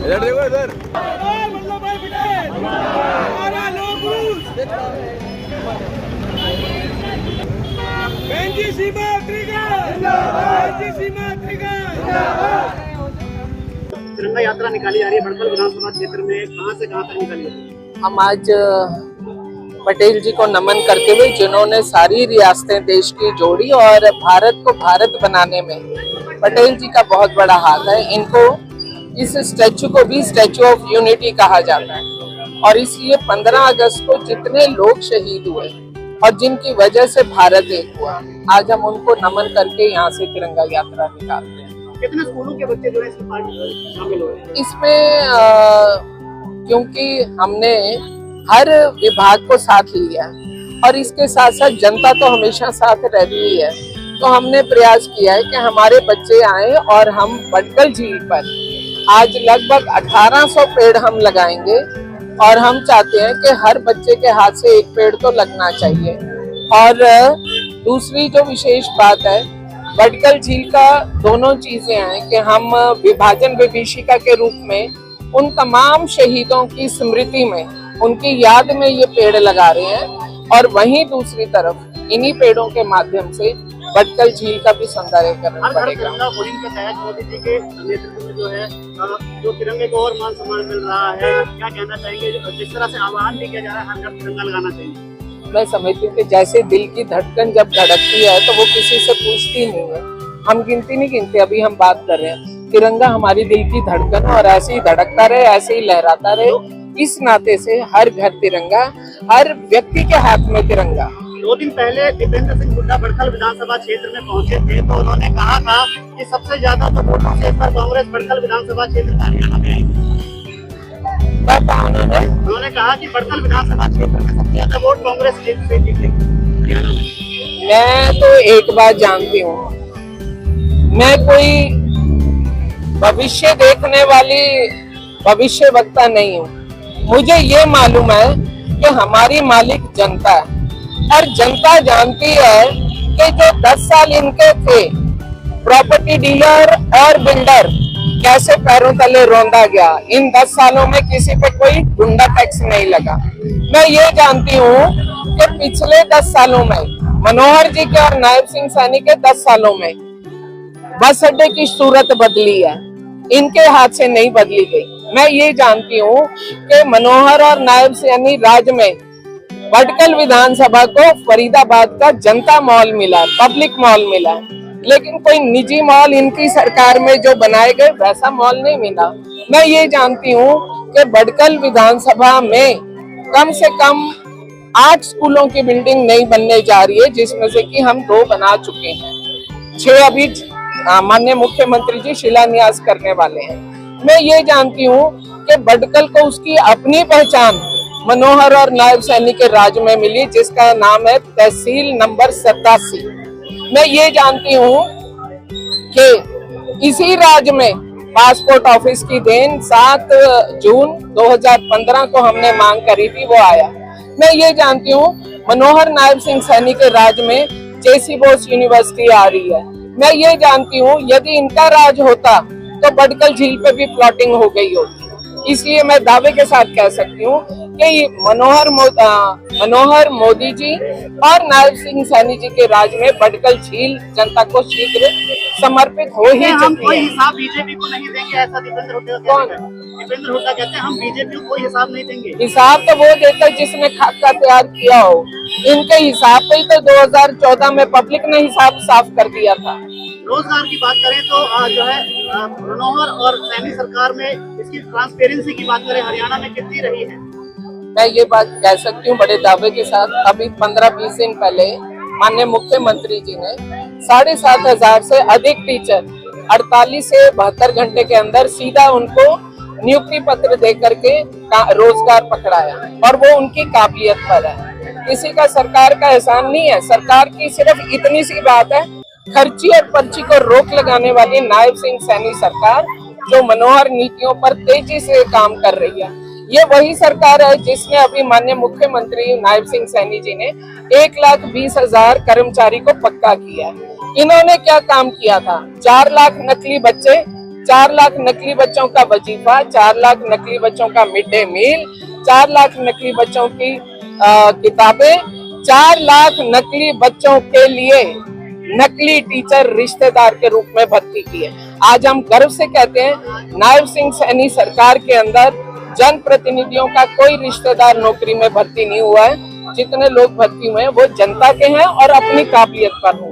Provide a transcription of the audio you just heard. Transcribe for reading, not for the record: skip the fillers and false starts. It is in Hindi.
इधर देखो इधर। तिरंगा यात्रा निकाली जा रही है बड़कल विधानसभा क्षेत्र में, कहां से कहां तक निकाली जा रही है? हम आज पटेल जी को नमन करते हुए, जिन्होंने सारी रियासतें देश की जोड़ी और भारत को भारत बनाने में पटेल जी का बहुत बड़ा हाथ है। इनको, इस स्टैचू को भी स्टैचू ऑफ यूनिटी कहा जाता है और इसलिए 15 अगस्त को जितने लोग शहीद हुए और जिनकी वजह से भारत एक हुआ, आज हम उनको नमन करके यहाँ से तिरंगा यात्रा निकालते हैं। कितने स्कूलों के बच्चे जो है इसमें शामिल हुए? इसमें क्योंकि हमने हर विभाग को साथ लिया और इसके साथ साथ जनता तो हमेशा साथ रहती है, तो हमने प्रयास किया है कि हमारे बच्चे आए और हम बड़कल झील पर आज लगभग 1800 पेड़ हम लगाएंगे और हम चाहते हैं कि हर बच्चे के हाथ से एक पेड़ तो लगना चाहिए। और दूसरी जो विशेष बात है, बड़कल झील का दोनों चीजें हैं कि हम विभाजन विभीषिका के रूप में उन तमाम शहीदों की स्मृति में, उनकी याद में ये पेड़ लगा रहे हैं और वहीं दूसरी तरफ इन्हीं पेड़ों के माध्यम से बड़कल झील का भी सौंदर्यीकरण बढ़ेगा। के तहत मोदी जी के नेतृत्व में जो है जो तिरंगे को और मान सम्मान मिल रहा है, क्या कहना चाहेंगे? जिस तरह से आह्वान भी किया जा रहा है हर घर तिरंगा लगाना चाहिए। मैं समझती हूँ कि जैसे दिल की धड़कन जब धड़कती है तो वो किसी से पूछती नहीं है। हम गिनती नहीं गिनते, अभी हम बात कर रहे हैं, तिरंगा हमारी दिल की धड़कन और ऐसे ही धड़कता रहे, ऐसे ही लहराता रहे। इस नाते से हर घर तिरंगा, हर व्यक्ति के हाथ में तिरंगा। 2 दिन पहले दीपेंद्र सिंह हुड्डा बड़कल विधानसभा क्षेत्र में पहुंचे थे, तो उन्होंने कहा था कि सबसे ज्यादा तो वोटों से इस बार कांग्रेस बड़कल विधानसभा क्षेत्र का हरियाणा में आएगी। उन्होंने कहा कि बड़कल विधानसभा क्षेत्र में सबसे ज्यादा वोट कांग्रेस से जीतेगी। मैं तो एक बात जानती हूँ, मैं कोई भविष्य देखने वाली भविष्य वक्ता नहीं हूँ। मुझे ये मालूम है कि हमारी मालिक जनता है और जनता जानती है कि जो 10 साल इनके थे, प्रॉपर्टी डीलर और बिल्डर कैसे पैरों तले रौंदा गया। इन 10 सालों में किसी पे कोई गुंडा टैक्स नहीं लगा। मैं ये जानती हूँ कि पिछले 10 सालों में मनोहर जी के और नायब सिंह सैनी के 10 सालों में बस अड्डे की सूरत बदली है, इनके हाथ से नहीं बदली गई। मैं ये जानती हूँ कि मनोहर और नायब सैनी राज में बड़कल विधानसभा को फरीदाबाद का जनता मॉल मिला, पब्लिक मॉल मिला, लेकिन कोई निजी मॉल इनकी सरकार में जो बनाए गए वैसा मॉल नहीं मिला। मैं ये जानती हूँ कि बड़कल विधानसभा में कम से कम 8 स्कूलों की बिल्डिंग नहीं बनने जा रही है, जिसमें से कि हम 2 बना चुके हैं, 6 अभी माननीय मुख्यमंत्री जी शिलान्यास करने वाले हैं। मैं ये जानती हूँ कि बड़कल को उसकी अपनी पहचान मनोहर और नायब सैनी के राज में मिली, जिसका नाम है तहसील नंबर 87। मैं ये जानती हूँ कि इसी राज में पासपोर्ट ऑफिस की देन 7 जून 2015 को हमने मांग करी थी, वो आया। मैं ये जानती हूँ मनोहर नायब सिंह सैनी के राज में जेसी बोस यूनिवर्सिटी आ रही है। मैं ये जानती हूँ यदि इनका राज होता तो बड़कल झील पे भी प्लॉटिंग हो गई होती। इसलिए मैं दावे के साथ कह सकती हूँ कि मनोहर मोदी जी और नायब सिंह सैनी जी के राज में बड़कल झील जनता को शीघ्र समर्पित हो ही चुकी है। हिसाब बीजेपी को नहीं देंगे, ऐसा दीपेंद्र हुड्डा कहते हैं हम बीजेपी को कोई हिसाब नहीं देंगे। हिसाब तो वो देता है जिसने खाका तैयार किया हो। इनके हिसाब पे ही तो 2014 में पब्लिक ने हिसाब साफ कर दिया था। रोजगार की बात करें तो जो है मनोहर और सैनी सरकार में इसकी ट्रांसपेरेंसी की बात करें हरियाणा में कितनी रही है? मैं ये बात कह सकती हूँ बड़े दावे के साथ, अभी 15-20 दिन पहले माननीय मुख्यमंत्री जी ने 7,500 से अधिक टीचर 48 से 72 घंटे के अंदर सीधा उनको नियुक्ति पत्र दे करके रोजगार पकड़ाया और वो उनकी काबिलियत पर है। किसी का सरकार का एहसान नहीं है। सरकार की सिर्फ इतनी सी बात है, खर्ची और पर्ची को रोक लगाने वाली नायब सिंह सैनी सरकार जो मनोहर नीतियों पर तेजी से काम कर रही है। ये वही सरकार है जिसने अभी माननीय मुख्यमंत्री नायब सिंह सैनी जी ने 1,20,000 कर्मचारी को पक्का किया है। इन्होंने क्या काम किया था? 4 लाख नकली बच्चे 4 लाख नकली बच्चों का वजीफा, 4 लाख नकली बच्चों का मिड डे मील, 4 लाख नकली बच्चों की किताबें, 4 लाख नकली बच्चों के लिए नकली टीचर रिश्तेदार के रूप में भर्ती किए। आज हम गर्व से कहते हैं नायब सिंह सैनी सरकार के अंदर जनप्रतिनिधियों का कोई रिश्तेदार नौकरी में भर्ती नहीं हुआ है। जितने लोग भर्ती हुए हैं वो जनता के हैं और अपनी काबिलियत पर हुए।